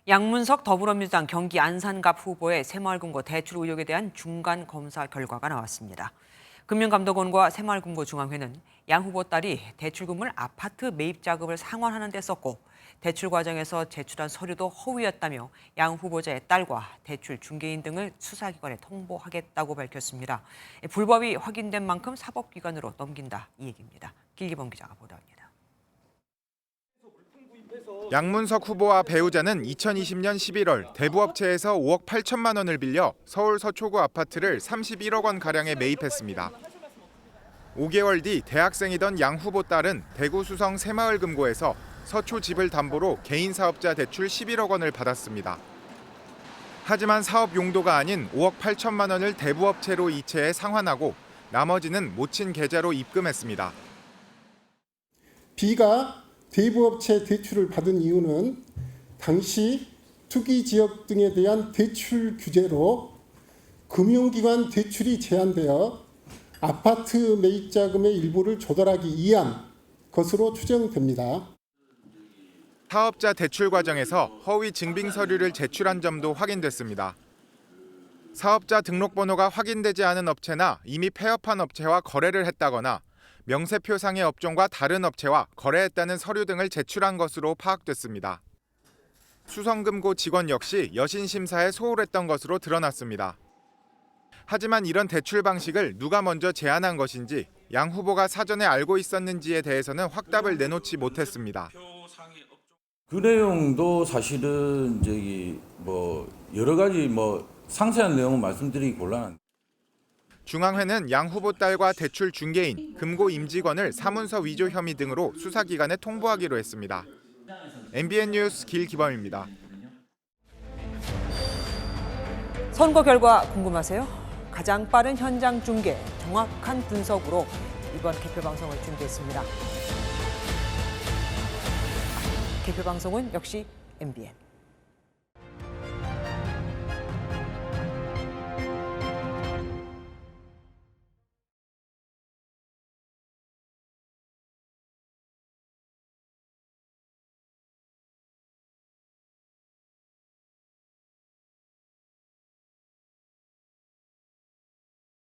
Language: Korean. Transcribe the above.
양문석 더불어민주당 경기 안산갑 후보의 새마을금고 대출 의혹에 대한 중간 검사 결과가 나왔습니다. 금융감독원과 새마을금고 중앙회는 양 후보 딸이 대출금을 아파트 매입 자금을 상환하는 데 썼고 대출 과정에서 제출한 서류도 허위였다며 양 후보자의 딸과 대출 중개인 등을 수사기관에 통보하겠다고 밝혔습니다. 불법이 확인된 만큼 사법기관으로 넘긴다 이 얘기입니다. 길기범 기자가 보도합니다. 양문석 후보와 배우자는 2020년 11월 대부업체에서 5억 8천만 원을 빌려 서울 서초구 아파트를 31억 원 가량에 매입했습니다. 5개월 뒤 대학생이던 양 후보 딸은 대구 수성 새마을금고에서 서초 집을 담보로 개인 사업자 대출 11억 원을 받았습니다. 하지만 사업 용도가 아닌 5억 8천만 원을 대부업체로 이체해 상환하고 나머지는 모친 계좌로 입금했습니다. B가 대부업체 대출을 받은 이유는 당시 투기지역 등에 대한 대출 규제로 금융기관 대출이 제한되어 아파트 매입자금의 일부를 조달하기 위한 것으로 추정됩니다. 사업자 대출 과정에서 허위 증빙 서류를 제출한 점도 확인됐습니다. 사업자 등록번호가 확인되지 않은 업체나 이미 폐업한 업체와 거래를 했다거나 명세표상의 업종과 다른 업체와 거래했다는 서류 등을 제출한 것으로 파악됐습니다. 수성금고 직원 역시 여신 심사에 소홀했던 것으로 드러났습니다. 하지만 이런 대출 방식을 누가 먼저 제안한 것인지 양 후보가 사전에 알고 있었는지에 대해서는 확답을 내놓지 못했습니다. 그 내용도 사실은 여러 가지 상세한 내용은 말씀드리기 곤란한데. 중앙회는 양 후보 딸과 대출 중개인, 금고 임직원을 사문서 위조 혐의 등으로 수사기관에 통보하기로 했습니다. MBN 뉴스 길기범입니다. 선거 결과 궁금하세요? 가장 빠른 현장 중계, 정확한 분석으로 이번 개표 방송을 준비했습니다. 개표 방송은 역시 MBN.